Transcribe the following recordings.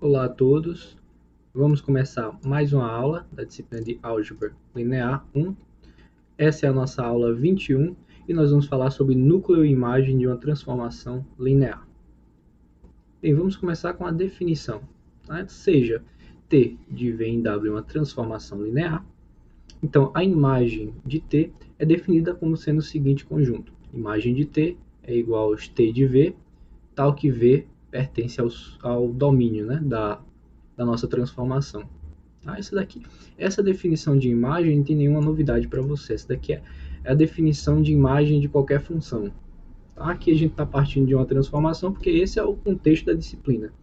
Olá a todos, vamos começar mais uma aula da disciplina de Álgebra Linear 1. Essa é a nossa aula 21 e nós vamos falar sobre núcleo e imagem de uma transformação linear. Bem, vamos começar com a definição. Seja T de V em W uma transformação linear, então a imagem de T é definida como sendo o seguinte conjunto. Imagem de T é igual aos T de V, tal que V pertence ao domínio, né, da nossa transformação. Essa definição de imagem não tem nenhuma novidade para você. Essa daqui é a definição de imagem de qualquer função. Aqui a gente está partindo de uma transformação porque esse é o contexto da disciplina.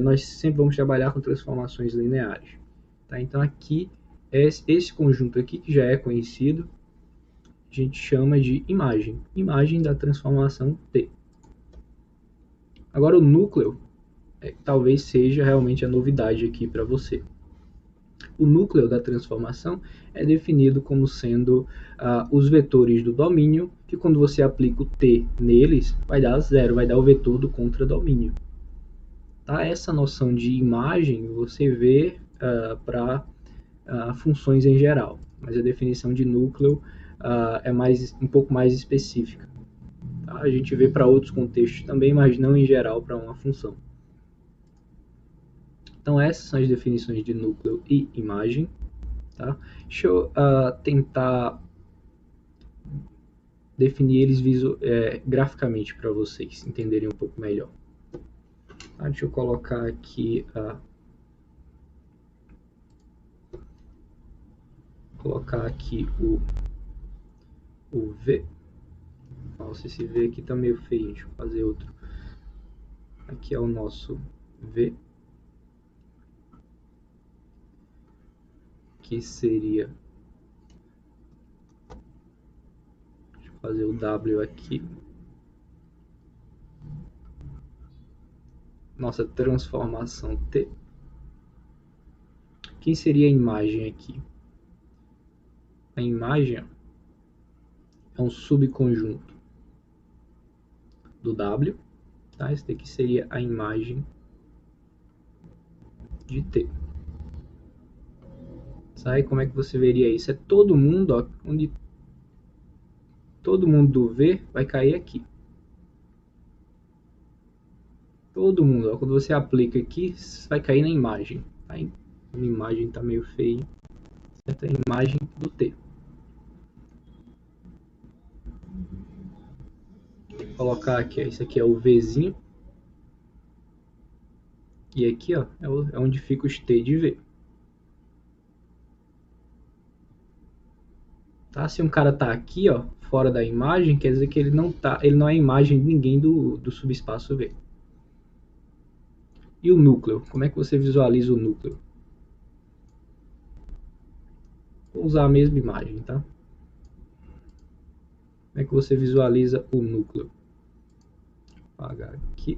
Nós sempre vamos trabalhar com transformações lineares. Então aqui, esse conjunto aqui que já é conhecido, a gente chama de imagem da transformação T. Agora o núcleo talvez seja realmente a novidade aqui para você. O núcleo da transformação é definido como sendo os vetores do domínio, que quando você aplica o t neles, vai dar zero, vai dar o vetor do contradomínio. Essa noção de imagem você vê para funções em geral, mas a definição de núcleo é um pouco mais específica. A gente vê para outros contextos também, mas não em geral para uma função. Então essas são as definições de núcleo e imagem. Deixa eu tentar definir eles graficamente para vocês entenderem um pouco melhor. Deixa eu colocar aqui o V. Nossa, esse V aqui tá meio feio, deixa eu fazer outro. Aqui é o nosso V, que seria, deixa eu fazer o W aqui, nossa transformação T. Quem seria a imagem aqui? A imagem é um subconjunto do W, esse daqui seria a imagem de T. Sabe como é que você veria isso? É todo mundo, onde todo mundo do V vai cair aqui. Todo mundo, quando você aplica aqui, vai cair na imagem. A imagem está meio feia. Certo? A imagem do T. Vou colocar aqui, isso aqui é o Vzinho. E aqui é onde fica os T de V. Se um cara está aqui, fora da imagem, quer dizer que ele não é imagem de ninguém do subespaço V. E o núcleo? Como é que você visualiza o núcleo? Vou usar a mesma imagem, tá? Como é que você visualiza o núcleo? Vou apagar aqui.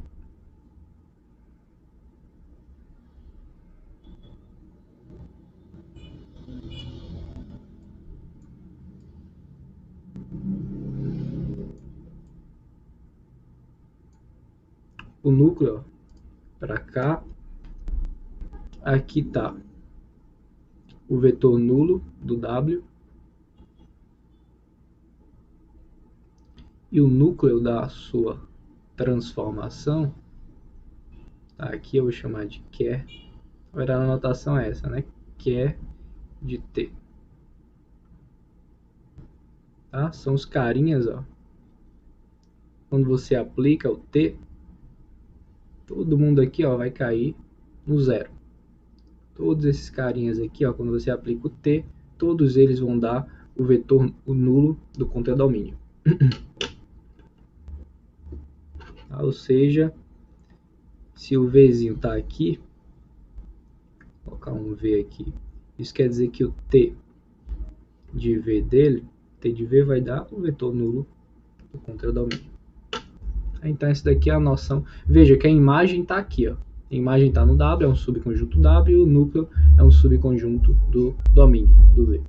O núcleo para cá. Aqui está o vetor nulo do W. E o núcleo da sua transformação, aqui eu vou chamar de quer. Na verdade, a notação é essa, né? Quer de T. São os carinhas, Quando você aplica o T, todo mundo aqui, vai cair no zero. Todos esses carinhas aqui, quando você aplica o T, todos eles vão dar o vetor nulo do contradomínio. Ou seja, se o Vzinho está aqui, vou colocar um V aqui, isso quer dizer que o T de V dele, T de V vai dar o vetor nulo do contradomínio. Então essa daqui é a noção. Veja que a imagem está aqui, A imagem está no W, é um subconjunto W, e o núcleo é um subconjunto do domínio, do V.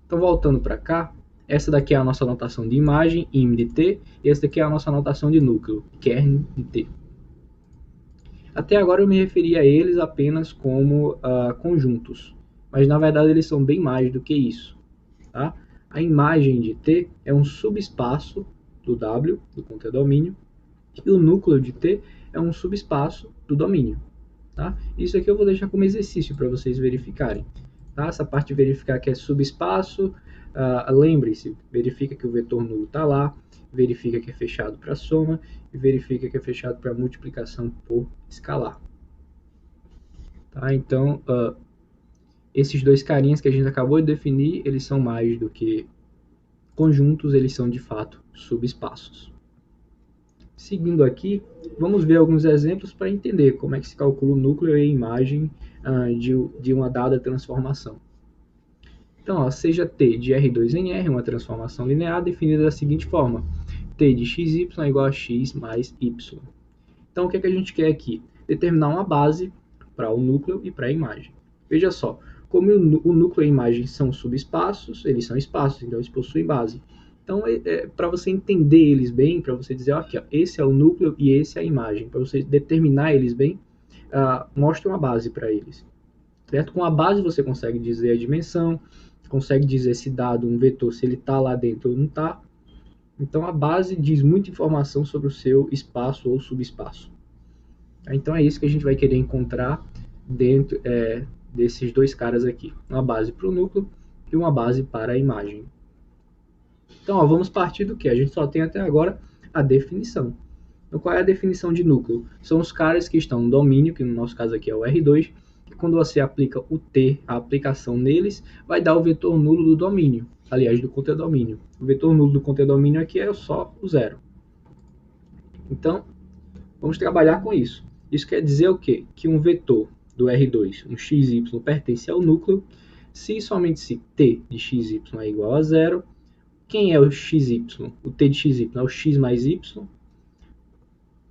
Então voltando para cá, essa daqui é a nossa notação de imagem, im de T, e essa daqui é a nossa notação de núcleo, kern de T. Até agora eu me referi a eles apenas como conjuntos, mas na verdade eles são bem mais do que isso. Tá? A imagem de T é um subespaço do W, do contedomínio, e o núcleo de T é um subespaço do domínio. Tá? Isso aqui eu vou deixar como exercício para vocês verificarem. Tá? Essa parte de verificar que é subespaço, lembre-se, verifica que o vetor nulo está lá, verifica que é fechado para soma e verifica que é fechado para multiplicação por escalar. Tá? Então, esses dois carinhas que a gente acabou de definir, eles são mais do que conjuntos, eles são de fato subespaços. Seguindo aqui, vamos ver alguns exemplos para entender como é que se calcula o núcleo e a imagem de uma dada transformação. Então, seja T de R2 em R, uma transformação linear definida da seguinte forma: T de xy é igual a x mais y. Então, o que a gente quer aqui? Determinar uma base para o núcleo e para a imagem. Veja só, como o núcleo e a imagem são subespaços, eles são espaços, então eles possuem base. Então, para você entender eles bem, para você dizer, aqui, ó, esse é o núcleo e esse é a imagem, para você determinar eles bem, mostre uma base para eles. Certo? Com a base você consegue dizer a dimensão, consegue dizer se dado um vetor, se ele está lá dentro ou não está. Então, a base diz muita informação sobre o seu espaço ou subespaço. Então, é isso que a gente vai querer encontrar dentro desses dois caras aqui. Uma base para o núcleo e uma base para a imagem. Então, vamos partir do que? A gente só tem até agora a definição. Então, qual é a definição de núcleo? São os caras que estão no domínio, que no nosso caso aqui é o R2, e quando você aplica o T, a aplicação neles, vai dar o vetor nulo do domínio, aliás, do contedomínio. O vetor nulo do contedomínio aqui é só o zero. Então, vamos trabalhar com isso. Isso quer dizer o quê? Que um vetor do R2, um xy, pertence ao núcleo, se e somente se T de xy é igual a zero. Quem é o xy? O T de xy é o x mais y.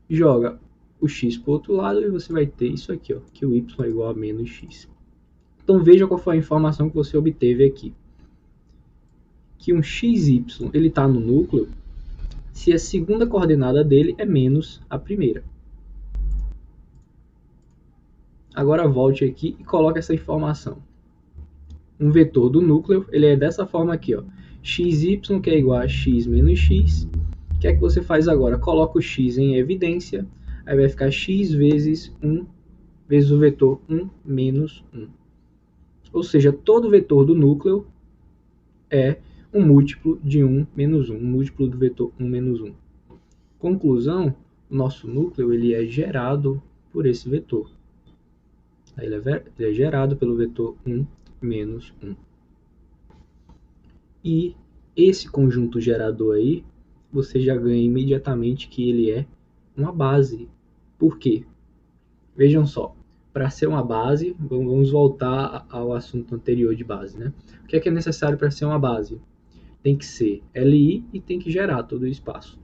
Joga o x para o outro lado e você vai ter isso aqui, ó, que o y é igual a menos x. Então veja qual foi a informação que você obteve aqui. Que um xy ele está no núcleo se a segunda coordenada dele é menos a primeira. Agora volte aqui e coloque essa informação. Um vetor do núcleo, ele é dessa forma aqui, ó, xy que é igual a x menos x. O que é que você faz agora? Coloca o x em evidência, aí vai ficar x vezes 1 vezes o vetor 1 menos 1. Ou seja, todo vetor do núcleo é um múltiplo de 1 menos 1, um múltiplo do vetor 1 menos 1. Conclusão, o nosso núcleo ele é gerado por esse vetor. Ele é gerado pelo vetor 1 menos 1. E esse conjunto gerador aí, você já ganha imediatamente que ele é uma base. Por quê? Vejam só, para ser uma base, vamos voltar ao assunto anterior de base, né? O que é necessário para ser uma base? Tem que ser LI e tem que gerar todo o espaço.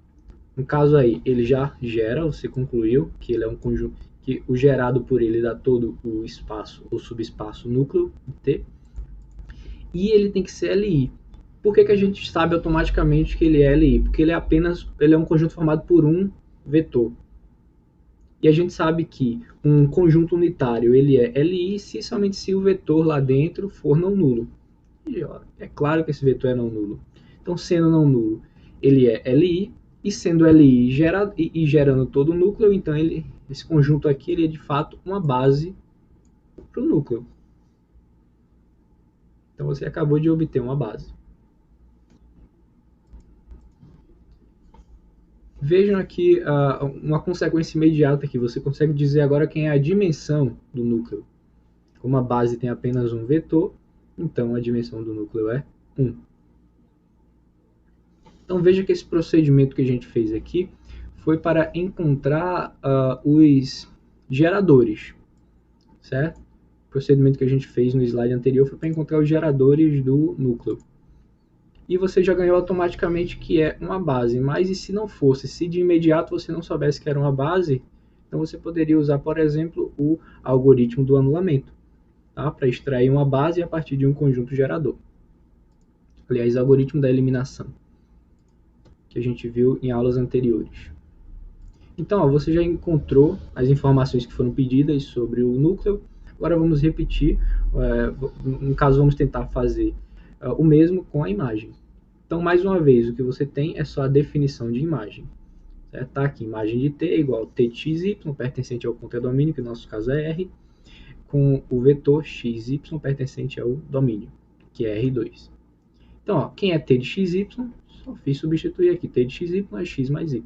No caso aí, ele já gera, você concluiu que ele é um conjunto, que o gerado por ele dá todo o espaço, o subespaço núcleo T, e ele tem que ser LI. Por que a gente sabe automaticamente que ele é LI? Porque ele é um conjunto formado por um vetor. E a gente sabe que um conjunto unitário ele é LI somente se o vetor lá dentro for não nulo. E, ó, é claro que esse vetor é não nulo. Então, sendo não nulo, ele é LI, e sendo LI e gerando todo o núcleo, então esse conjunto aqui ele é de fato uma base para o núcleo. Então, você acabou de obter uma base. Vejam aqui uma consequência imediata que você consegue dizer agora quem é a dimensão do núcleo. Como a base tem apenas um vetor, então a dimensão do núcleo é 1. Então veja que esse procedimento que a gente fez aqui foi para encontrar os geradores, certo? O procedimento que a gente fez no slide anterior foi para encontrar os geradores do núcleo. E você já ganhou automaticamente que é uma base. Mas e se não fosse? Se de imediato você não soubesse que era uma base, então você poderia usar, por exemplo, o algoritmo do anulamento, tá? Para extrair uma base a partir de um conjunto gerador. Aliás, algoritmo da eliminação, que a gente viu em aulas anteriores. Então, ó, você já encontrou as informações que foram pedidas sobre o núcleo. Agora vamos repetir. No caso, vamos tentar fazer o mesmo com a imagem. Então, mais uma vez, o que você tem é só a definição de imagem. Está aqui, imagem de t igual a t de xy, pertencente ao contradomínio, que no nosso caso é R, com o vetor xy pertencente ao domínio, que é R2. Então, ó, quem é t de xy? Só fiz substituir aqui. T de xy é x mais y.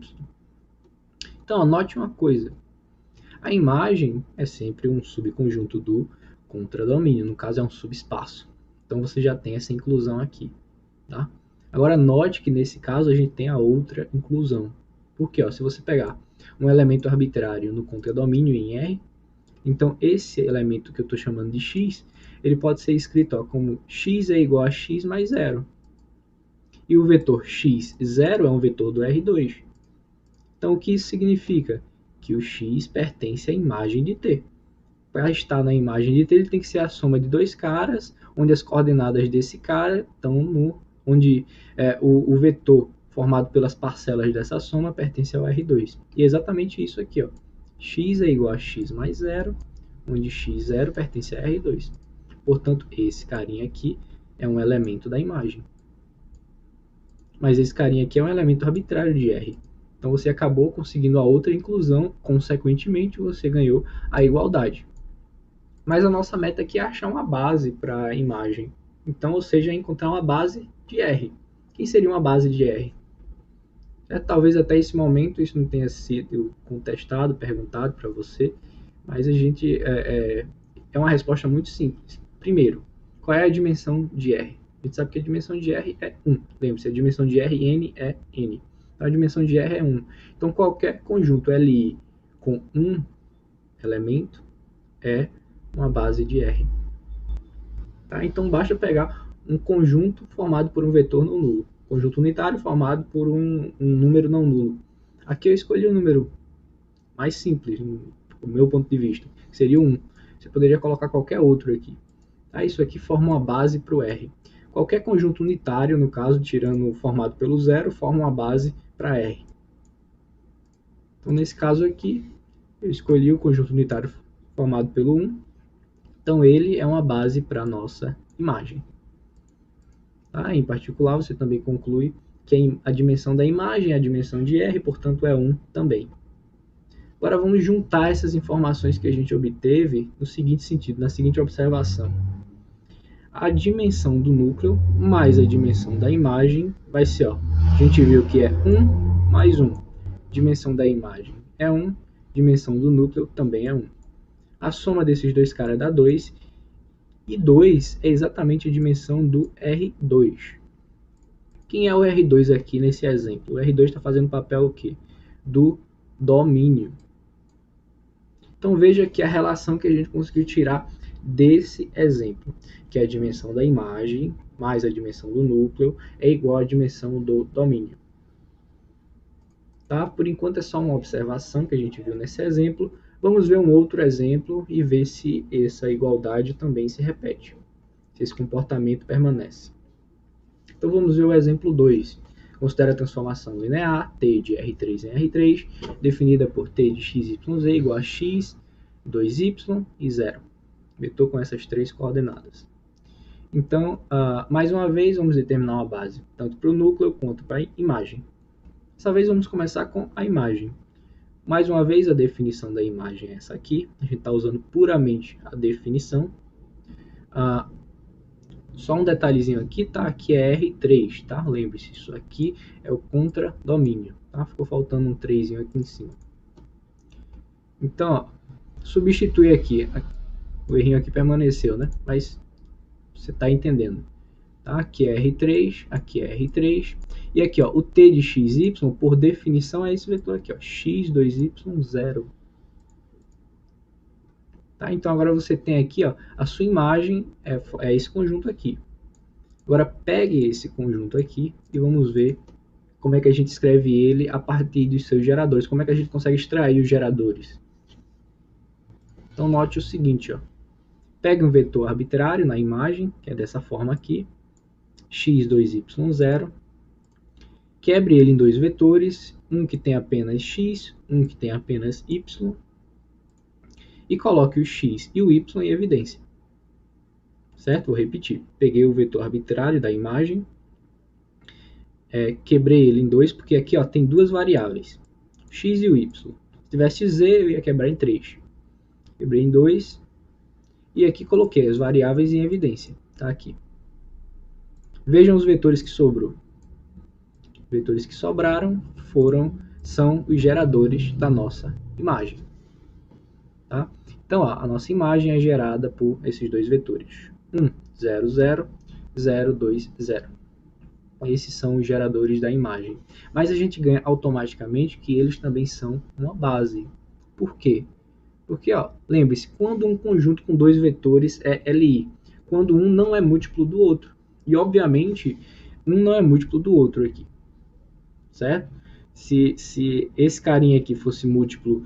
Então, ó, note uma coisa. A imagem é sempre um subconjunto do contradomínio. No caso, é um subespaço. Então, você já tem essa inclusão aqui. Tá? Agora, note que nesse caso a gente tem a outra inclusão. Porque, ó, se você pegar um elemento arbitrário no contradomínio em R, então esse elemento que eu estou chamando de x, ele pode ser escrito ó, como x é igual a x mais 0. E o vetor x0 é um vetor do R2. Então, o que isso significa? Que o x pertence à imagem de t. Para estar na imagem de t, ele tem que ser a soma de dois caras, onde as coordenadas desse cara estão no... onde o vetor formado pelas parcelas dessa soma pertence ao R2. E é exatamente isso aqui. Ó. X é igual a x mais 0, onde x0 pertence a R2. Portanto, esse carinha aqui é um elemento da imagem. Mas esse carinha aqui é um elemento arbitrário de R. Então você acabou conseguindo a outra inclusão, consequentemente você ganhou a igualdade. Mas a nossa meta aqui é achar uma base para a imagem. Então, ou seja, encontrar uma base de R. Quem seria uma base de R? Talvez até esse momento isso não tenha sido contestado, perguntado para você, mas a gente é uma resposta muito simples. Primeiro, qual é a dimensão de R? A gente sabe que a dimensão de R é 1. Lembre-se, a dimensão de Rn é N. Então, a dimensão de R é 1. Então, qualquer conjunto Li com um elemento é uma base de R. Tá? Então, basta pegar um conjunto formado por um vetor não nulo. Conjunto unitário formado por um número não nulo. Aqui eu escolhi o número mais simples, do meu ponto de vista, que seria 1. Você poderia colocar qualquer outro aqui. Tá? Isso aqui forma uma base para o R. Qualquer conjunto unitário, no caso, tirando o formado pelo zero, forma uma base para R. Então, nesse caso aqui, eu escolhi o conjunto unitário formado pelo 1. Então, ele é uma base para a nossa imagem. Tá? Em particular, você também conclui que a dimensão da imagem é a dimensão de R, portanto, é 1 também. Agora, vamos juntar essas informações que a gente obteve no seguinte sentido, na seguinte observação. A dimensão do núcleo mais a dimensão da imagem vai ser, ó, a gente viu que é 1 mais 1. Dimensão da imagem é 1, dimensão do núcleo também é 1. A soma desses dois caras dá 2, e 2 é exatamente a dimensão do R2. Quem é o R2 aqui nesse exemplo? O R2 está fazendo papel o quê? Do domínio. Então veja que a relação que a gente conseguiu tirar desse exemplo, que é a dimensão da imagem mais a dimensão do núcleo é igual à dimensão do domínio. Tá? Por enquanto é só uma observação que a gente viu nesse exemplo. Vamos ver um outro exemplo e ver se essa igualdade também se repete, se esse comportamento permanece. Então vamos ver o exemplo 2. Considera a transformação linear t de R3 em R3, definida por t de xyz igual a x, 2y e 0. Vetor com essas três coordenadas. Então, mais uma vez, vamos determinar uma base, tanto para o núcleo quanto para a imagem. Dessa vez vamos começar com a imagem. Mais uma vez, a definição da imagem é essa aqui. A gente está usando puramente a definição. Só um detalhezinho aqui, tá? Que é R3, tá? Lembre-se, isso aqui é o contradomínio, tá? Ficou faltando um 3 aqui em cima. Então, ó, substitui aqui. O errinho aqui permaneceu, né? Mas você está entendendo. Tá? Aqui é R3, aqui é R3. E aqui, ó, o t de xy, por definição, é esse vetor aqui, ó, x2y0. Tá? Então, agora você tem aqui, ó, a sua imagem é esse conjunto aqui. Agora, pegue esse conjunto aqui e vamos ver como é que a gente escreve ele a partir dos seus geradores. Como é que a gente consegue extrair os geradores. Então, note o seguinte, ó. Pegue um vetor arbitrário na imagem, que é dessa forma aqui, x2y0. Quebre ele em dois vetores, um que tem apenas x, um que tem apenas y, e coloque o x e o y em evidência. Certo? Vou repetir. Peguei o vetor arbitrário da imagem, quebrei ele em dois, porque aqui ó, tem duas variáveis, x e o y. Se tivesse z, eu ia quebrar em 3. Quebrei em 2, e aqui coloquei as variáveis em evidência. Tá aqui. Vejam os vetores que sobrou. Os vetores que sobraram são os geradores da nossa imagem. Tá? Então, ó, a nossa imagem é gerada por esses dois vetores. 1, 0, 0, 0, 2, 0. Esses são os geradores da imagem. Mas a gente ganha automaticamente que eles também são uma base. Por quê? Porque, lembre-se, quando um conjunto com dois vetores é LI, quando um não é múltiplo do outro. E, obviamente, um não é múltiplo do outro aqui. Certo? Se esse carinha aqui fosse múltiplo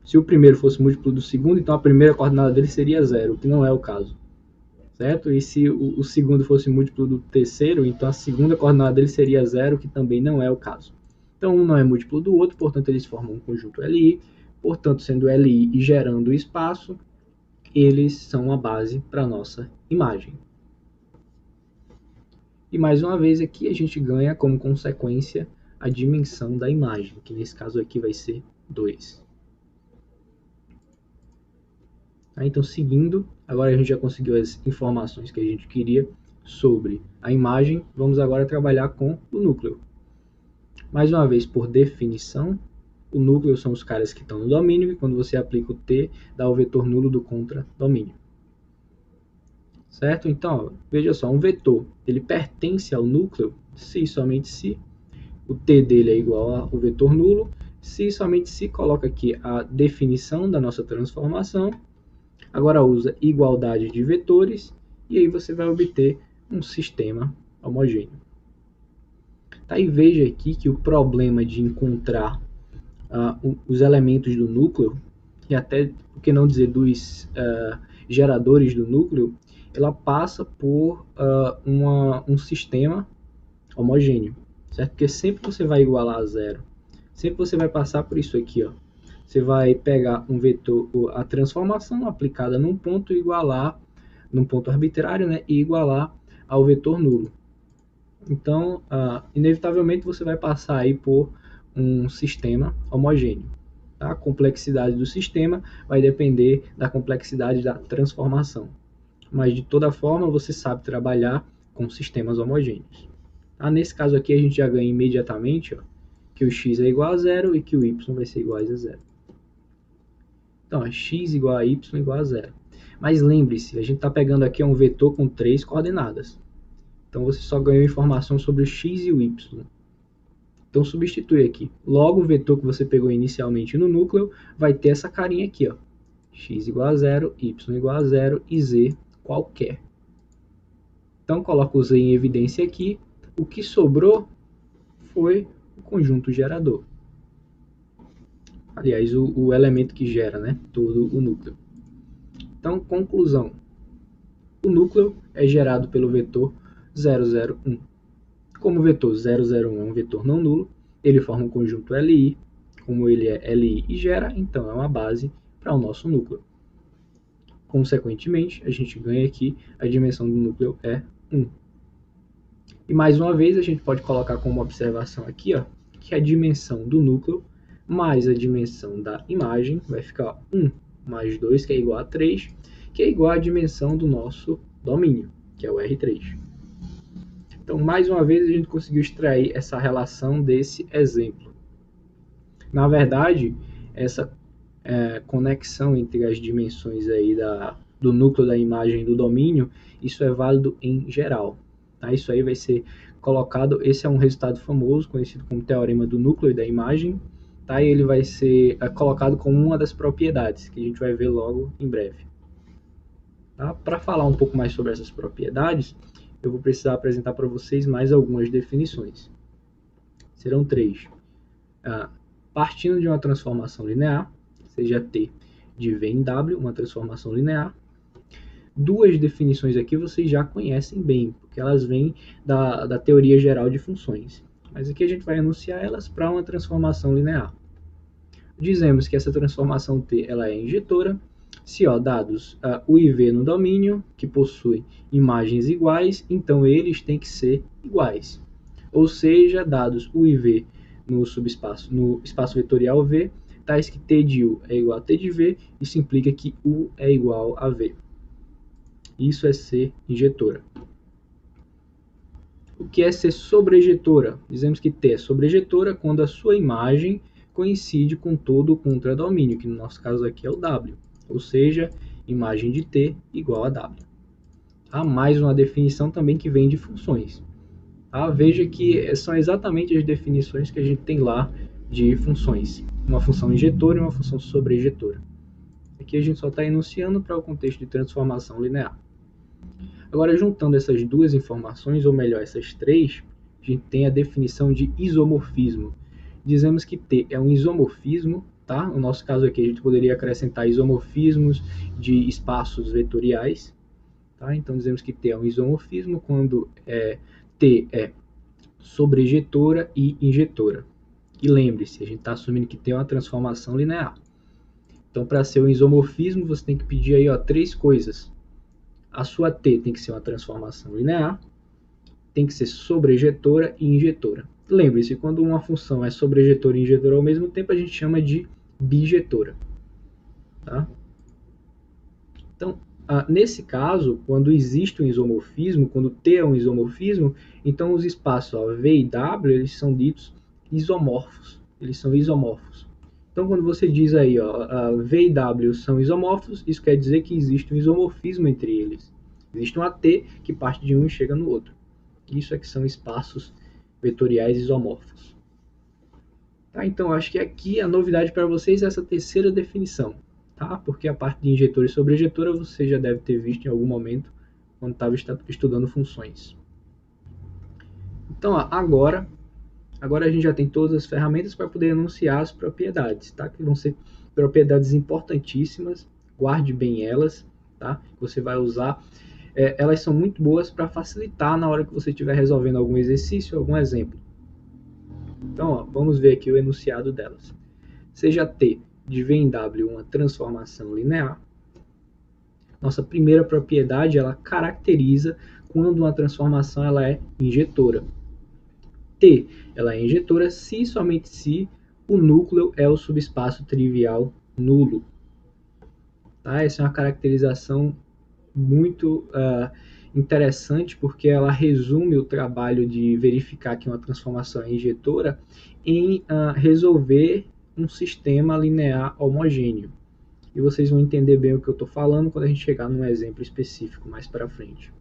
se o primeiro fosse múltiplo do segundo, então a primeira coordenada dele seria 0, que não é o caso. Certo? E se o segundo fosse múltiplo do terceiro, então a segunda coordenada dele seria 0, que também não é o caso. Então, um não é múltiplo do outro, portanto, eles formam um conjunto LI. Portanto, sendo LI e gerando espaço, eles são a base para a nossa imagem. E mais uma vez aqui a gente ganha como consequência a dimensão da imagem, que nesse caso aqui vai ser 2. Então, seguindo, agora a gente já conseguiu as informações que a gente queria sobre a imagem, vamos agora trabalhar com o núcleo. Mais uma vez, por definição, o núcleo são os caras que estão no domínio, e quando você aplica o T, dá o vetor nulo do contradomínio. Certo? Então, veja só, um vetor, ele pertence ao núcleo se e somente se o T dele é igual ao vetor nulo, se e somente se coloca aqui a definição da nossa transformação. Agora usa igualdade de vetores e aí você vai obter um sistema homogêneo. Tá, e veja aqui que o problema de encontrar os elementos do núcleo, e até, por que não dizer, dos geradores do núcleo, ela passa por um sistema homogêneo, certo? Porque sempre você vai igualar a zero, sempre você vai passar por isso aqui, ó. Você vai pegar um vetor, a transformação aplicada num ponto e igualar, num ponto arbitrário, né, e igualar ao vetor nulo. Então, inevitavelmente você vai passar aí por um sistema homogêneo. Tá? A complexidade do sistema vai depender da complexidade da transformação. Mas, de toda forma, você sabe trabalhar com sistemas homogêneos. Tá? Nesse caso aqui, a gente já ganha imediatamente, ó, que o x é igual a 0 e que o y vai ser igual a 0. Então, x igual a y igual a 0. Mas lembre-se, a gente está pegando aqui um vetor com 3 coordenadas. Então, você só ganhou informação sobre o x e o y. Então, substitui aqui. Logo, o vetor que você pegou inicialmente no núcleo vai ter essa carinha aqui, ó. X igual a 0, y igual a 0 e z qualquer. Então, coloco o z em evidência aqui. O que sobrou foi o conjunto gerador. Aliás, o elemento que gera, né, todo o núcleo. Então, conclusão. O núcleo é gerado pelo vetor 001. Como o vetor 001 é um vetor não nulo, ele forma um conjunto LI. Como ele é LI e gera, então é uma base para o nosso núcleo. Consequentemente, a gente ganha aqui, a dimensão do núcleo é 1. E mais uma vez, a gente pode colocar como observação aqui, ó, que a dimensão do núcleo mais a dimensão da imagem vai ficar 1 mais 2, que é igual a 3, que é igual à dimensão do nosso domínio, que é o R3. Então, mais uma vez, a gente conseguiu extrair essa relação desse exemplo. Na verdade, essa conexão entre as dimensões aí do núcleo da imagem e do domínio, isso é válido em geral. Tá? Isso aí vai ser colocado, esse é um resultado famoso, conhecido como teorema do núcleo e da imagem, tá? E ele vai ser colocado como uma das propriedades, que a gente vai ver logo em breve. Tá? Para falar um pouco mais sobre essas propriedades, eu vou precisar apresentar para vocês mais algumas definições. Serão 3. Partindo de uma transformação linear, seja T de V em W, uma transformação linear. 2 definições aqui vocês já conhecem bem, porque elas vêm da teoria geral de funções. Mas aqui a gente vai enunciar elas para uma transformação linear. Dizemos que essa transformação T ela é injetora. Se dados U e V no domínio, que possui imagens iguais, então eles têm que ser iguais. Ou seja, dados U e V no espaço vetorial V, tais que T de U é igual a T de V, isso implica que U é igual a V. Isso é ser injetora. O que é ser sobrejetora? Dizemos que T é sobrejetora quando a sua imagem coincide com todo o contradomínio, que no nosso caso aqui é o W. Ou seja, imagem de T igual a W. Há mais uma definição também que vem de funções. Veja que são exatamente as definições que a gente tem lá de funções. Uma função injetora e uma função sobrejetora. Aqui a gente só está enunciando para o contexto de transformação linear. Agora, juntando essas duas informações, ou melhor, essas três, a gente tem a definição de isomorfismo. Dizemos que T é um isomorfismo, tá? No nosso caso aqui, a gente poderia acrescentar isomorfismos de espaços vetoriais. Tá? Então, dizemos que T é um isomorfismo quando T é sobrejetora e injetora. E lembre-se, a gente está assumindo que T é uma transformação linear. Então, para ser um isomorfismo, você tem que pedir aí 3 coisas. A sua T tem que ser uma transformação linear, tem que ser sobrejetora e injetora. Lembre-se, quando uma função é sobrejetora e injetora ao mesmo tempo, a gente chama de bijetora. Tá? Então, nesse caso, quando existe um isomorfismo, quando T é um isomorfismo, então os espaços V e W eles são ditos isomorfos. Eles são isomorfos. Então, quando você diz aí, V e W são isomorfos, isso quer dizer que existe um isomorfismo entre eles. Existe uma T que parte de um e chega no outro. Isso é que são espaços vetoriais isomorfos. Tá? Então, acho que aqui a novidade para vocês é essa terceira definição. Tá? Porque a parte de injetora e sobrejetora você já deve ter visto em algum momento quando estava estudando funções. Então, agora a gente já tem todas as ferramentas para poder enunciar as propriedades, tá? Que vão ser propriedades importantíssimas, guarde bem elas, tá? Você vai usar. Elas são muito boas para facilitar na hora que você estiver resolvendo algum exercício, algum exemplo. Então, vamos ver aqui o enunciado delas. Seja T de V em W uma transformação linear. Nossa primeira propriedade, ela caracteriza quando uma transformação ela é injetora. T, ela é injetora se e somente se o núcleo é o subespaço trivial nulo. Tá? Essa é uma caracterização muito interessante, porque ela resume o trabalho de verificar que uma transformação é injetora em resolver um sistema linear homogêneo. E vocês vão entender bem o que eu estou falando quando a gente chegar num exemplo específico mais para frente.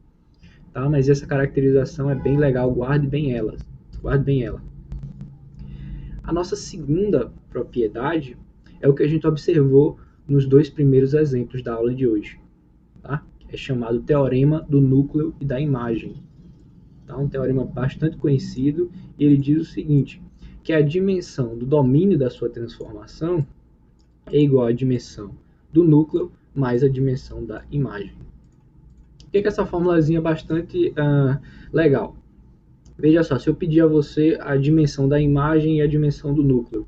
Tá? Mas essa caracterização é bem legal, guarde bem ela. A nossa segunda propriedade é o que a gente observou nos 2 primeiros exemplos da aula de hoje. Tá? É chamado teorema do núcleo e da imagem. Tá? Um teorema bastante conhecido, e ele diz o seguinte, que a dimensão do domínio da sua transformação é igual à dimensão do núcleo mais a dimensão da imagem. Por que essa formulazinha é bastante legal? Veja só, se eu pedir a você a dimensão da imagem e a dimensão do núcleo,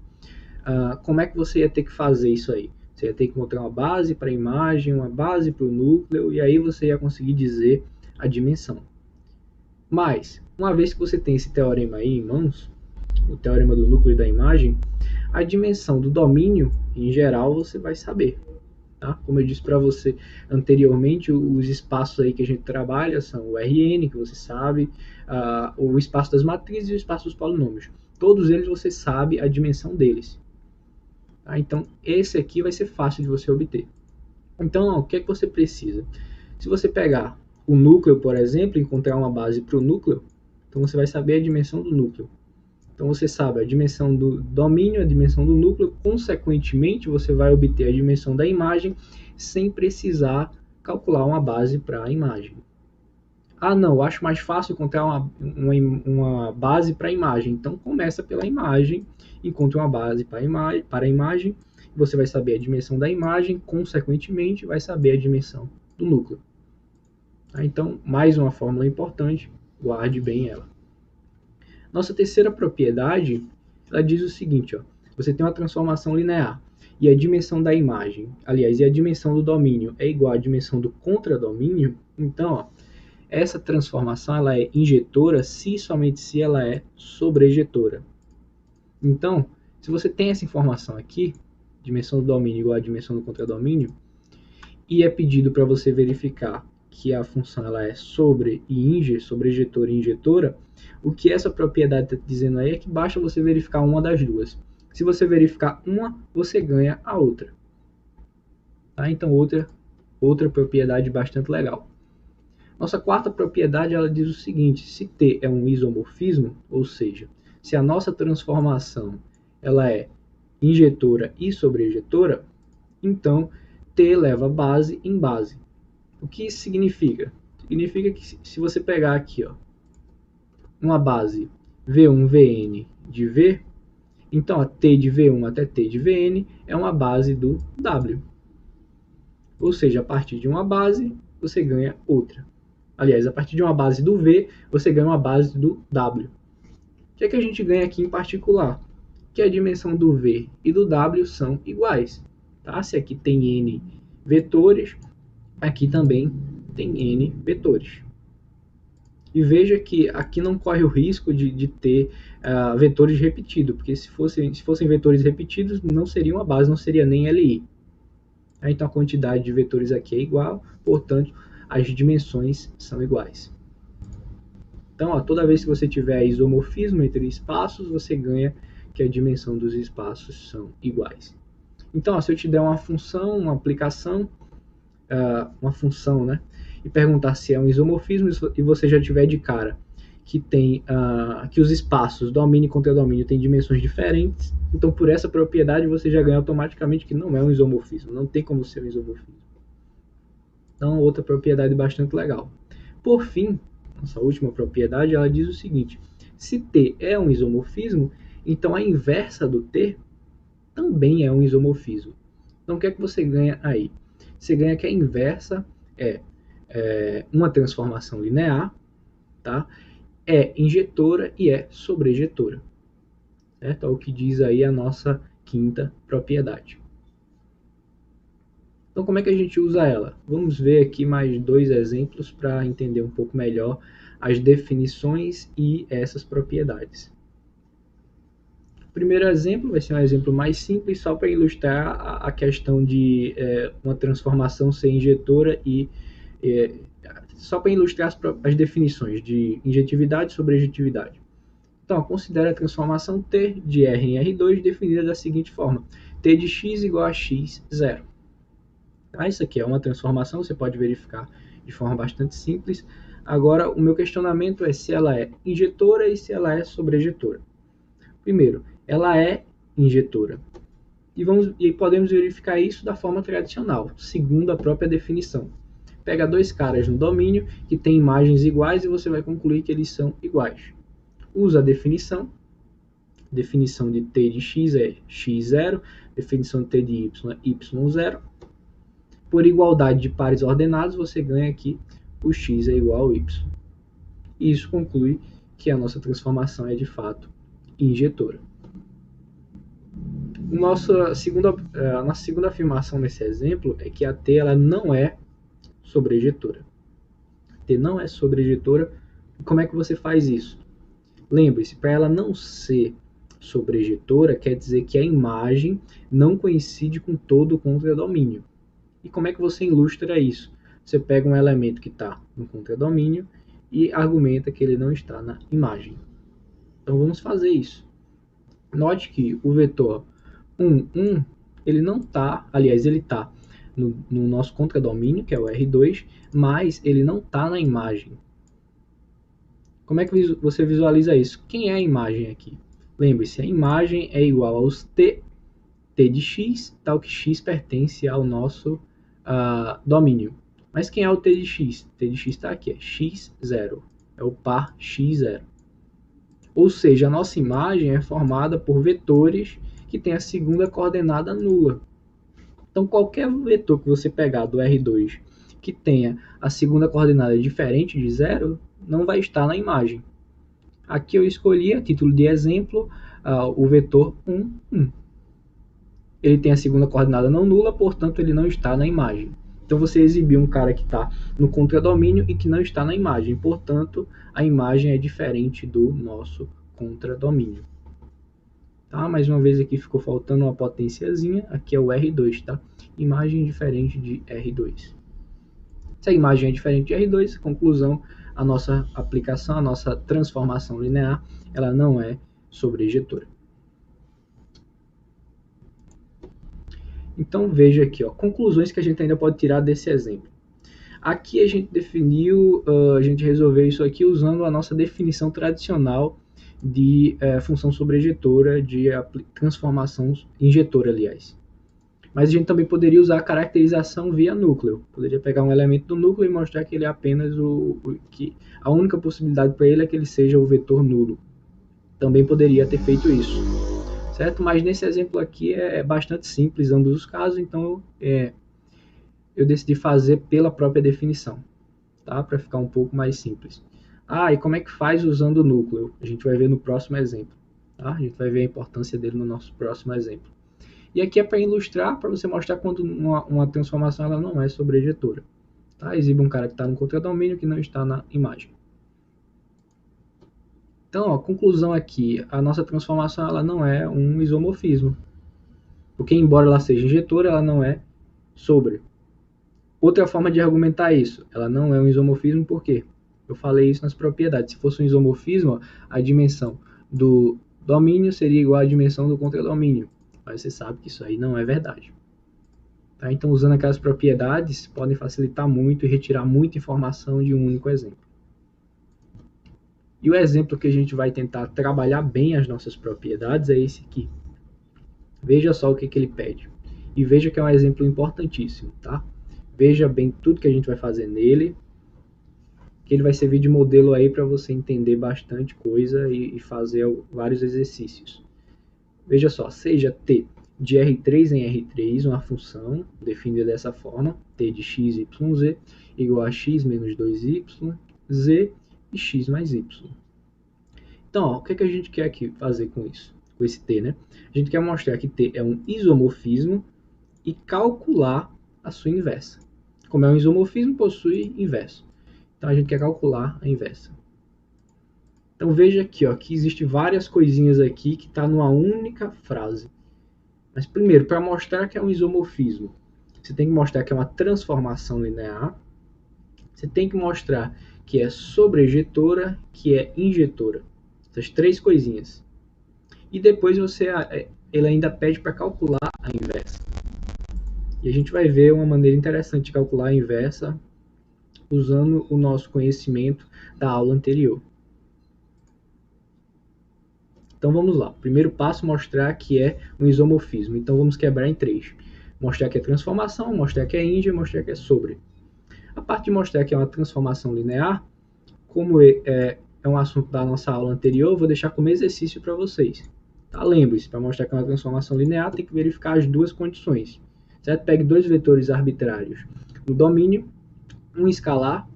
como é que você ia ter que fazer isso aí? Você ia ter que encontrar uma base para a imagem, uma base para o núcleo, e aí você ia conseguir dizer a dimensão. Mas, uma vez que você tem esse teorema aí em mãos, o teorema do núcleo e da imagem, a dimensão do domínio, em geral, você vai saber. Tá? Como eu disse para você anteriormente, os espaços aí que a gente trabalha são o Rn, que você sabe, o espaço das matrizes e o espaço dos polinômios. Todos eles você sabe a dimensão deles. Tá? Então, esse aqui vai ser fácil de você obter. Então, o que é que você precisa? Se você pegar o núcleo, por exemplo, e encontrar uma base para o núcleo, então você vai saber a dimensão do núcleo. Então você sabe a dimensão do domínio, a dimensão do núcleo, consequentemente você vai obter a dimensão da imagem sem precisar calcular uma base para a imagem. Não, eu acho mais fácil encontrar uma base para a imagem. Então começa pela imagem, encontra uma base para a imagem, você vai saber a dimensão da imagem, consequentemente vai saber a dimensão do núcleo. Então, mais uma fórmula importante, guarde bem ela. Nossa terceira propriedade, ela diz o seguinte, você tem uma transformação linear e a dimensão da imagem, aliás, e a dimensão do domínio é igual à dimensão do contradomínio, então, ó, essa transformação ela é injetora se e somente se ela é sobrejetora. Então, se você tem essa informação aqui, dimensão do domínio igual à dimensão do contradomínio, e é pedido para você verificar que a função ela é sobrejetora e injetora, o que essa propriedade está dizendo aí é que basta você verificar uma das duas. Se você verificar uma, você ganha a outra. Tá? Então, outra propriedade bastante legal. Nossa quarta propriedade ela diz o seguinte: se T é um isomorfismo, ou seja, se a nossa transformação ela é injetora e sobrejetora, então T leva base em base. O que isso significa? Significa que se você pegar aqui, ó, uma base V1Vn de V, então a T de V1 até T de Vn é uma base do W. Ou seja, a partir de uma base, você ganha outra. Aliás, a partir de uma base do V, você ganha uma base do W. O que é que a gente ganha aqui em particular? Que a dimensão do V e do W são iguais. Tá? Se aqui tem N vetores, aqui também tem N vetores. E veja que aqui não corre o risco de ter vetores repetidos, porque se fossem vetores repetidos, não seria uma base, não seria nem LI. Então a quantidade de vetores aqui é igual, portanto, as dimensões são iguais. Então, ó, toda vez que você tiver isomorfismo entre espaços, você ganha que a dimensão dos espaços são iguais. Então, ó, se eu te der uma função, uma aplicação, uma função, né, e perguntar se é um isomorfismo e você já tiver de cara que tem que os espaços domínio e contradomínio têm dimensões diferentes, então por essa propriedade você já ganha automaticamente que não é um isomorfismo, não tem como ser um isomorfismo. Então, outra propriedade bastante legal. Por fim, nossa última propriedade, ela diz o seguinte: se T é um isomorfismo, então a inversa do T também é um isomorfismo. Então, o que é que você ganha aí? Você ganha que a inversa é uma transformação linear, tá? É injetora e é sobrejetora. Certo? É o que diz aí a nossa quinta propriedade. Então, como é que a gente usa ela? Vamos ver aqui mais dois exemplos para entender um pouco melhor as definições e essas propriedades. O primeiro exemplo vai ser um exemplo mais simples, só para ilustrar a questão de uma transformação ser injetora e só para ilustrar as definições de injetividade e sobrejetividade. Então, considere a transformação T de R em R2 definida da seguinte forma: T de x igual a x0. Isso aqui é uma transformação, você pode verificar de forma bastante simples. Agora, o meu questionamento é se ela é injetora e se ela é sobrejetora. Primeiro, ela é injetora. E podemos verificar isso da forma tradicional, segundo a própria definição. Pega dois caras no domínio que têm imagens iguais e você vai concluir que eles são iguais. Usa a definição. Definição de T de x é x0, definição de T de y é y0. Por igualdade de pares ordenados, você ganha aqui o x é igual ao y. E isso conclui que a nossa transformação é de fato injetora. A nossa segunda afirmação nesse exemplo é que a T ela não é sobrejetora. T não é sobrejetora. Como é que você faz isso? Lembre-se, para ela não ser sobrejetora, quer dizer que a imagem não coincide com todo o contradomínio. E como é que você ilustra isso? Você pega um elemento que está no contradomínio e argumenta que ele não está na imagem. Então vamos fazer isso. Note que o vetor 1, 1, ele não está, aliás, ele está no nosso contradomínio, que é o R2, mas ele não está na imagem. Como é que você visualiza isso? Quem é a imagem aqui? Lembre-se, a imagem é igual aos T de x, tal que x pertence ao nosso domínio. Mas quem é o T de x? T de x está aqui, é x0, é o par x0. Ou seja, a nossa imagem é formada por vetores que têm a segunda coordenada nula. Então, qualquer vetor que você pegar do R2 que tenha a segunda coordenada diferente de 0, não vai estar na imagem. Aqui eu escolhi, a título de exemplo, o vetor 1, 1. ele tem a segunda coordenada não nula, portanto ele não está na imagem. Então você exibiu um cara que está no contradomínio e que não está na imagem, portanto a imagem é diferente do nosso contradomínio. Tá? Mais uma vez aqui ficou faltando uma potenciazinha, aqui é o R2, tá? Imagem diferente de R2. Se a imagem é diferente de R2, conclusão, a nossa aplicação, a nossa transformação linear, ela não é sobrejetora. Então veja aqui, ó, conclusões que a gente ainda pode tirar desse exemplo. Aqui a gente definiu, a gente resolveu isso aqui usando a nossa definição tradicional de função sobrejetora, de transformação injetora, aliás. Mas a gente também poderia usar a caracterização via núcleo. Poderia pegar um elemento do núcleo e mostrar que ele é apenas que a única possibilidade para ele é que ele seja o vetor nulo. Também poderia ter feito isso, certo? Mas nesse exemplo aqui é bastante simples ambos os casos, então eu decidi fazer pela própria definição, tá? Para ficar um pouco mais simples. E como é que faz usando o núcleo? A gente vai ver no próximo exemplo, tá? A gente vai ver a importância dele no nosso próximo exemplo. E aqui é para ilustrar, para você mostrar quando uma transformação ela não é sobrejetora. Tá? Exibe um cara que está no contradomínio que não está na imagem. Então, ó, conclusão aqui, a nossa transformação ela não é um isomorfismo. Porque embora ela seja injetora, ela não é sobre. Outra forma de argumentar isso, ela não é um isomorfismo, por quê? Eu falei isso nas propriedades. Se fosse um isomorfismo, a dimensão do domínio seria igual à dimensão do contradomínio. Mas você sabe que isso aí não é verdade. Tá? Então, usando aquelas propriedades, podem facilitar muito e retirar muita informação de um único exemplo. E o exemplo que a gente vai tentar trabalhar bem as nossas propriedades é esse aqui. Veja só o que ele pede. E veja que é um exemplo importantíssimo, tá? Veja bem tudo que a gente vai fazer nele, que ele vai servir de modelo aí para você entender bastante coisa e fazer vários exercícios. Veja só, seja t de R3 em R3, uma função definida dessa forma, t de x, y, z, igual a x menos 2y, z e x mais y. Então, ó, o que a gente quer aqui fazer com isso? Com esse t, né? A gente quer mostrar que t é um isomorfismo e calcular a sua inversa. Como é um isomorfismo, possui inverso. Então, a gente quer calcular a inversa. Então veja aqui, ó, que existem várias coisinhas aqui que está numa única frase. Mas primeiro, para mostrar que é um isomorfismo, você tem que mostrar que é uma transformação linear. Você tem que mostrar que é sobrejetora, que é injetora. Essas três coisinhas. E depois ele ainda pede para calcular a inversa. E a gente vai ver uma maneira interessante de calcular a inversa usando o nosso conhecimento da aula anterior. Então vamos lá. Primeiro passo, mostrar que é um isomorfismo. Então vamos quebrar em três. Mostrar que é transformação, mostrar que é índia e mostrar que é sobre. A parte de mostrar que é uma transformação linear, como é um assunto da nossa aula anterior, eu vou deixar como exercício para vocês. Tá? Lembre-se, para mostrar que é uma transformação linear, tem que verificar as duas condições. Certo? Pegue dois vetores arbitrários no domínio, um escalar,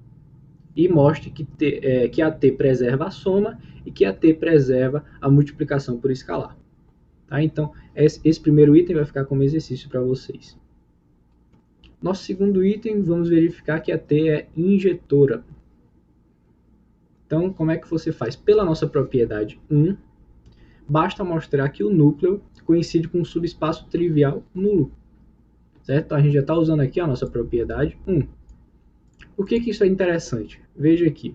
e mostre que a t preserva a soma e que a t preserva a multiplicação por escalar. Tá? Então, esse primeiro item vai ficar como exercício para vocês. Nosso segundo item, vamos verificar que a t é injetora. Então, como é que você faz? Pela nossa propriedade 1, basta mostrar que o núcleo coincide com um subespaço trivial nulo. Certo? Então, a gente já está usando aqui a nossa propriedade 1. Por que isso é interessante? Veja aqui.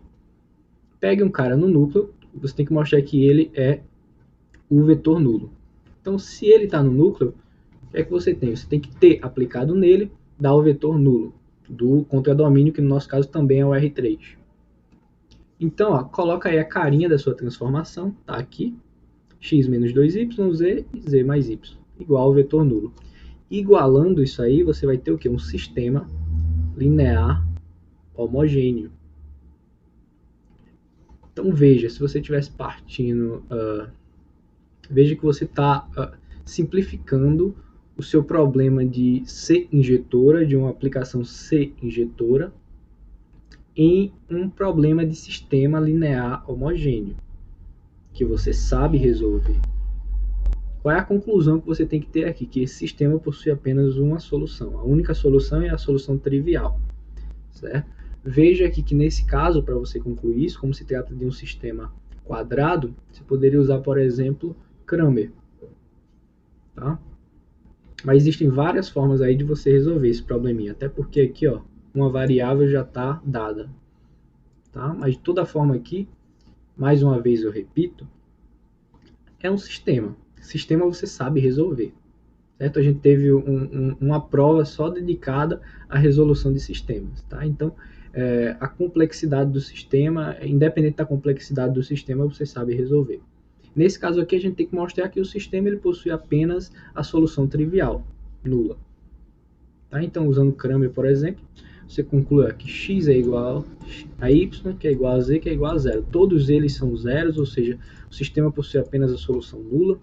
Pegue um cara no núcleo, você tem que mostrar que ele é o vetor nulo. Então, se ele está no núcleo, o que é que você tem? Você tem que ter aplicado nele, dar o vetor nulo do contradomínio, que no nosso caso também é o R3. Então, ó, coloca aí a carinha da sua transformação, tá aqui, x menos 2y, z e z mais y, igual ao vetor nulo. Igualando isso aí, você vai ter o quê? Um sistema linear homogêneo. Então veja, se você estivesse partindo, veja que você está simplificando o seu problema de C injetora, de uma aplicação C injetora, em um problema de sistema linear homogêneo, que você sabe resolver. Qual é a conclusão que você tem que ter aqui? Que esse sistema possui apenas uma solução. A única solução é a solução trivial, certo? Veja aqui que nesse caso, para você concluir isso, como se trata de um sistema quadrado, você poderia usar, por exemplo, Cramer. Tá? Mas existem várias formas aí de você resolver esse probleminha, até porque aqui, ó, uma variável já está dada. Tá? Mas de toda forma aqui, mais uma vez eu repito, é um sistema. Sistema você sabe resolver. Certo? A gente teve uma prova só dedicada à resolução de sistemas. Tá? Então, a complexidade do sistema, independente da complexidade do sistema, você sabe resolver. Nesse caso aqui, a gente tem que mostrar que o sistema ele possui apenas a solução trivial, nula. Tá? Então, usando Cramer, por exemplo, você conclui que x é igual a y, que é igual a z, que é igual a zero. Todos eles são zeros, ou seja, o sistema possui apenas a solução nula.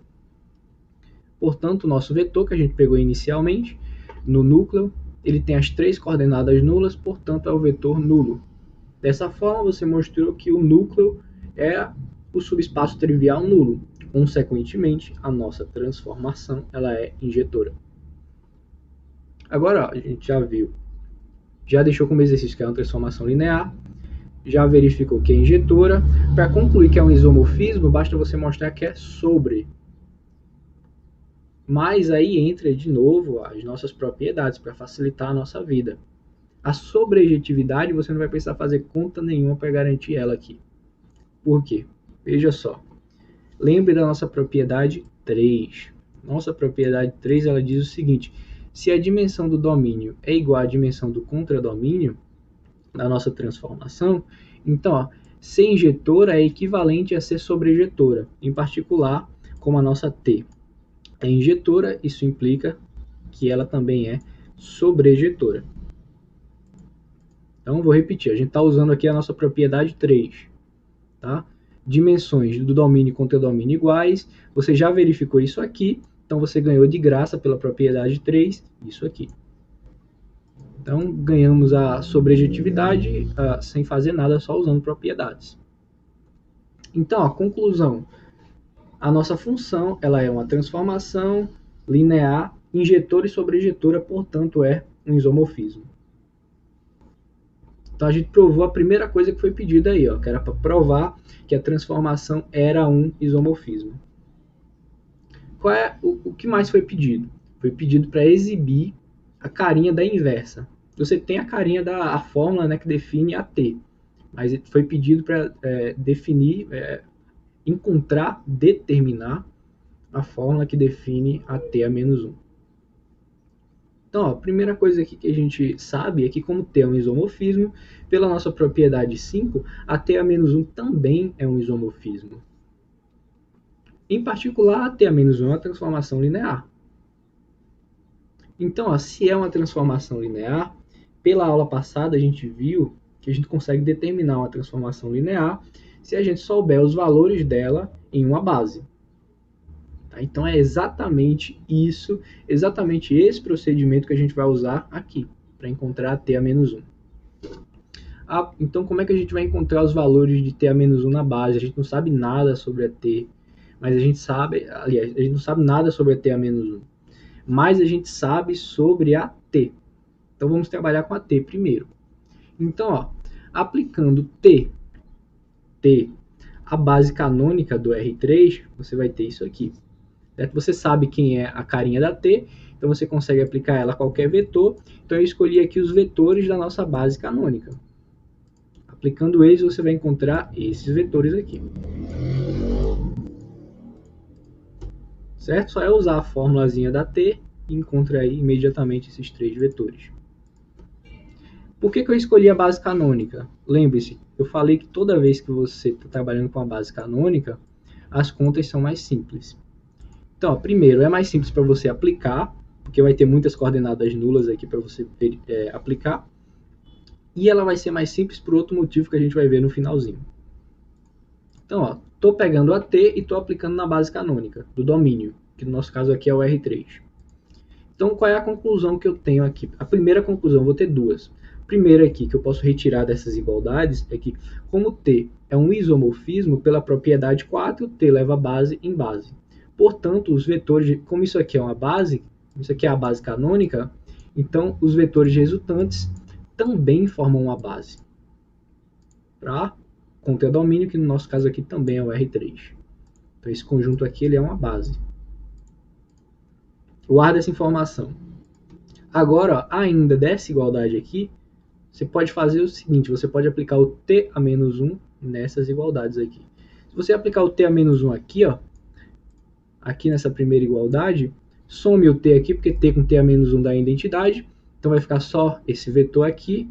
Portanto, o nosso vetor que a gente pegou inicialmente, no núcleo, ele tem as 3 coordenadas nulas, portanto é o vetor nulo. Dessa forma, você mostrou que o núcleo é o subespaço trivial nulo. Consequentemente, a nossa transformação ela é injetora. Agora, ó, a gente já viu, já deixou como exercício que é uma transformação linear, já verificou que é injetora. Para concluir que é um isomorfismo, basta você mostrar que é sobre. Mas aí entra de novo as nossas propriedades para facilitar a nossa vida. A sobrejetividade você não vai precisar fazer conta nenhuma para garantir ela aqui. Por quê? Veja só. Lembre da nossa propriedade 3. Nossa propriedade 3 ela diz o seguinte: se a dimensão do domínio é igual à dimensão do contradomínio da nossa transformação, então ó, ser injetora é equivalente a ser sobrejetora, em particular como a nossa T é injetora, isso implica que ela também é sobrejetora. Então, vou repetir, a gente está usando aqui a nossa propriedade 3. Tá? Dimensões do domínio contra domínio iguais, você já verificou isso aqui, então você ganhou de graça pela propriedade 3, isso aqui. Então, ganhamos a sobrejetividade sem fazer nada, só usando propriedades. Então, a conclusão. A nossa função ela é uma transformação linear, injetora e sobrejetora, portanto é um isomorfismo. Então a gente provou a primeira coisa que foi pedida aí, ó, que era para provar que a transformação era um isomorfismo. Qual é o que mais foi pedido? Foi pedido para exibir a carinha da inversa. Você tem a carinha da fórmula, né, que define a t, mas foi pedido para definir determinar a fórmula que define a t a menos 1. Então, ó, a primeira coisa aqui que a gente sabe é que como t é um isomorfismo, pela nossa propriedade 5, a t a menos 1 também é um isomorfismo. Em particular, a t a menos 1 é uma transformação linear. Então, ó, se é uma transformação linear, pela aula passada a gente viu que a gente consegue determinar uma transformação linear se a gente souber os valores dela em uma base. Tá? Então é exatamente isso, exatamente esse procedimento que a gente vai usar aqui, para encontrar a t a menos 1. Então como é que a gente vai encontrar os valores de t a menos 1 na base? A gente não sabe nada sobre a t, mas a gente sabe, aliás, a gente não sabe nada sobre a t a menos 1, mas a gente sabe sobre a t. Então vamos trabalhar com a t primeiro. Então, ó, aplicando t, a base canônica do R3, você vai ter isso aqui. Certo? Você sabe quem é a carinha da t, então você consegue aplicar ela a qualquer vetor. Então eu escolhi aqui os vetores da nossa base canônica. Aplicando eles, você vai encontrar esses vetores aqui. Certo? Só é usar a formulazinha da t e encontra aí imediatamente esses 3 vetores. Por que eu escolhi a base canônica? Lembre-se, eu falei que toda vez que você está trabalhando com a base canônica, as contas são mais simples. Então, ó, primeiro, é mais simples para você aplicar, porque vai ter muitas coordenadas nulas aqui para você aplicar. E ela vai ser mais simples por outro motivo que a gente vai ver no finalzinho. Então, estou pegando a t e estou aplicando na base canônica do domínio, que no nosso caso aqui é o R3. Então, qual é a conclusão que eu tenho aqui? A primeira conclusão, vou ter duas. Primeiro aqui, que eu posso retirar dessas igualdades, é que como t é um isomorfismo, pela propriedade 4, t leva a base em base. Portanto, os vetores, como isso aqui é uma base, isso aqui é a base canônica, então os vetores resultantes também formam uma base para conter domínio, que no nosso caso aqui também é o R3. Então esse conjunto aqui ele é uma base. Guarda essa informação. Agora, ó, ainda dessa igualdade aqui, você pode fazer o seguinte, você pode aplicar o T a menos 1 nessas igualdades aqui. Se você aplicar o T a menos 1 aqui, ó, aqui nessa primeira igualdade, some o T aqui, porque T com T a menos 1 dá identidade, então vai ficar só esse vetor aqui,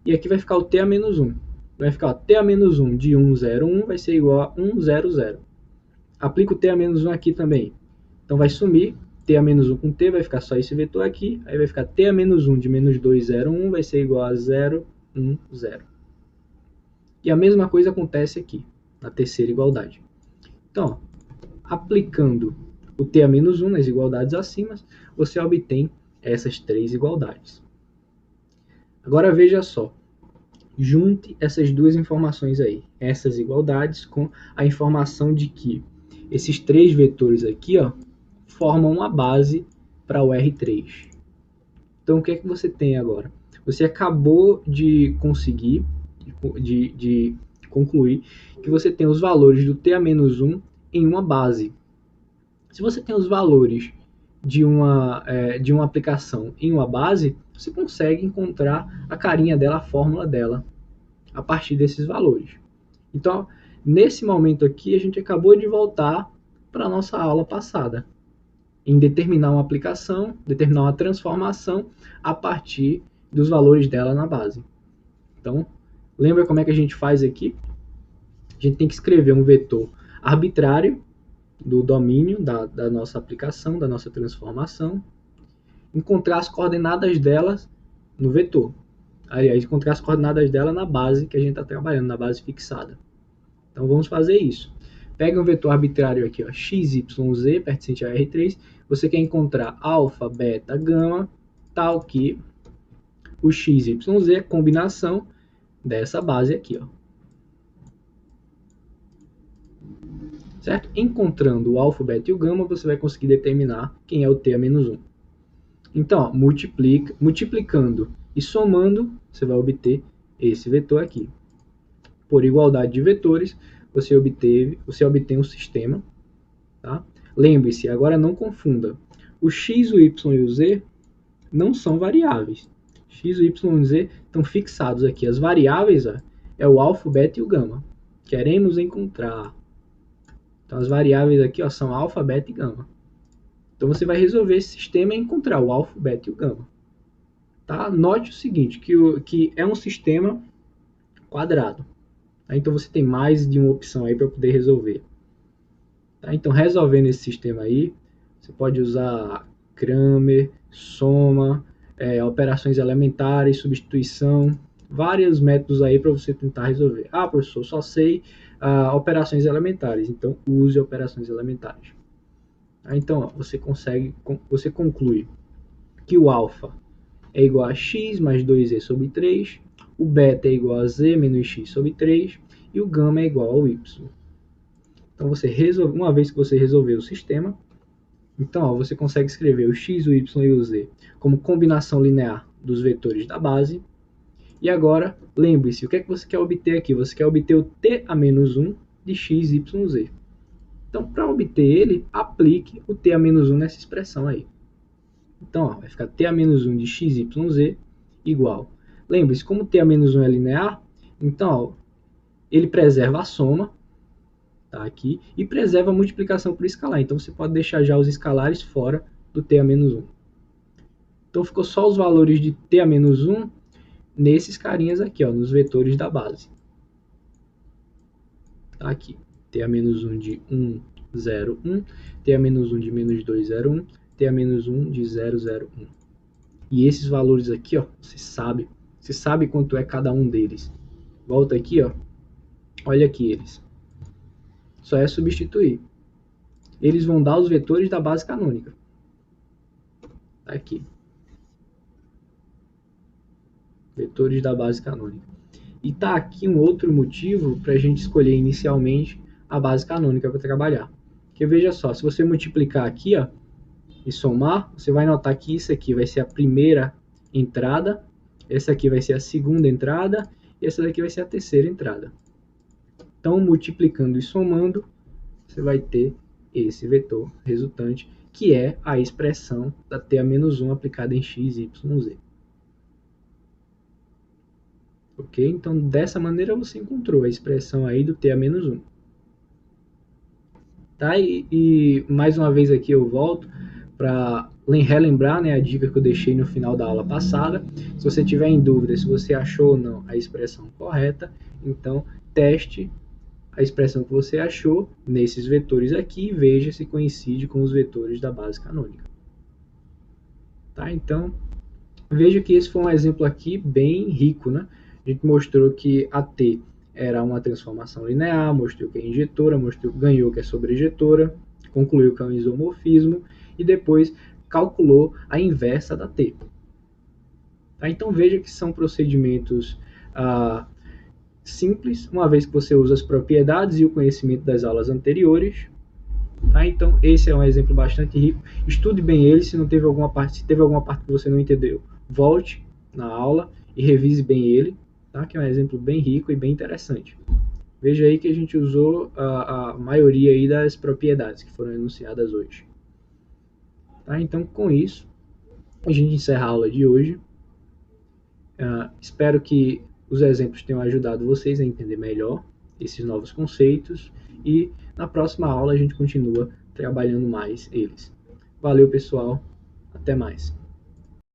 e aqui vai ficar o T a menos 1. Vai ficar ó, T a menos 1 de 1, 0, 1 vai ser igual a 1, 0, 0. Aplica o T a menos 1 aqui também. Então vai sumir, T a menos 1 com T, vai ficar só esse vetor aqui, aí vai ficar T a menos 1 de menos 2, 0, 1, vai ser igual a 0, 1, 0. E a mesma coisa acontece aqui, na terceira igualdade. Então, ó, aplicando o T a menos 1 nas igualdades acima, você obtém essas três igualdades. Agora veja só, junte essas duas informações aí, essas igualdades com a informação de que esses três vetores aqui, ó, formam uma base para o R3. Então o que é que você tem agora? Você acabou de conseguir, de concluir que você tem os valores do T a menos 1 em uma base. Se você tem os valores de uma aplicação em uma base, você consegue encontrar a carinha dela, a fórmula dela, a partir desses valores. Então, nesse momento aqui, a gente acabou de voltar para a nossa aula passada, em determinar uma aplicação, determinar uma transformação a partir dos valores dela na base. Então, lembra como é que a gente faz aqui? A gente tem que escrever um vetor arbitrário do domínio da nossa aplicação, da nossa transformação, encontrar as coordenadas delas no vetor. Aliás, encontrar as coordenadas dela na base que a gente está trabalhando, na base fixada. Então vamos fazer isso. Pega um vetor arbitrário aqui, ó, x, y, z, pertencente a R3. Você quer encontrar alfa, beta, gama, tal que o x, y, z é combinação dessa base aqui, ó. Certo? Encontrando o alfa, o beta e o gama, você vai conseguir determinar quem é o t a menos 1. Então, ó, multiplicando e somando, você vai obter esse vetor aqui. Por igualdade de vetores, você obtém um sistema. Tá? Lembre-se, agora não confunda. O x, o y e o z não são variáveis. X, o y e o z estão fixados aqui. As variáveis ó, é o alfa, o beta e o gama. Queremos encontrar. Então, as variáveis aqui ó, são alfa, beta e gama. Então, você vai resolver esse sistema e encontrar o alfa, o beta e o gama. Tá? Note o seguinte, que é um sistema quadrado. Tá? Então, você tem mais de uma opção aí para poder resolver. Tá? Então, resolvendo esse sistema aí, você pode usar Cramer, soma, operações elementares, substituição, vários métodos aí para você tentar resolver. Ah, professor, só sei operações elementares. Então, use operações elementares. Então, ó, você conclui que o alfa é igual a x mais 2e sobre 3, o beta é igual a z menos x sobre 3 e o gama é igual ao y. Então, uma vez que você resolveu o sistema, então ó, você consegue escrever o x, o y e o z como combinação linear dos vetores da base. E agora, lembre-se, o que é que você quer obter aqui? Você quer obter o t a menos 1 de x, y, z. Então, para obter ele, aplique o t a menos 1 nessa expressão aí. Então, ó, vai ficar t a menos 1 de x, y, z igual. Lembre-se, como t a menos 1 é linear, então ó, ele preserva a soma, tá, aqui, e preserva a multiplicação por escalar. Então, você pode deixar já os escalares fora do t a menos 1. Então, ficou só os valores de t a menos 1 nesses carinhas aqui, ó, nos vetores da base. Tá aqui. T a menos 1 de 1, 0, 1, T a menos 1 de menos 2, 0, 1, T a menos 1 de 0, 0, 1. E esses valores aqui, ó, você sabe quanto é cada um deles. Volta aqui, ó, olha aqui eles. Só é substituir. Eles vão dar os vetores da base canônica. Tá aqui. Vetores da base canônica. E tá aqui um outro motivo para a gente escolher inicialmente a base canônica para trabalhar. Porque veja só, se você multiplicar aqui, ó, e somar, você vai notar que isso aqui vai ser a primeira entrada, essa aqui vai ser a segunda entrada, e essa daqui vai ser a terceira entrada. Então, multiplicando e somando, você vai ter esse vetor resultante, que é a expressão da t a menos 1 aplicada em x, y, z. Ok? Então, dessa maneira, você encontrou a expressão aí do t a menos 1. Tá? E mais uma vez aqui eu volto para relembrar, né, a dica que eu deixei no final da aula passada. Se você tiver em dúvida se você achou ou não a expressão correta, então teste a expressão que você achou nesses vetores aqui e veja se coincide com os vetores da base canônica. Tá? Então, veja que esse foi um exemplo aqui bem rico, né? A gente mostrou que a T era uma transformação linear, mostrou que é injetora, ganhou que é sobreinjetora, concluiu que é um isomorfismo e depois calculou a inversa da T. Tá? Então veja que são procedimentos simples, uma vez que você usa as propriedades e o conhecimento das aulas anteriores. Tá? Então esse é um exemplo bastante rico. Estude bem ele, se teve alguma parte que você não entendeu, volte na aula e revise bem ele, tá? Que é um exemplo bem rico e bem interessante. Veja aí que a gente usou a maioria aí das propriedades que foram enunciadas hoje. Tá? Então, com isso, a gente encerra a aula de hoje. Espero que os exemplos tenham ajudado vocês a entender melhor esses novos conceitos e na próxima aula a gente continua trabalhando mais eles. Valeu, pessoal. Até mais.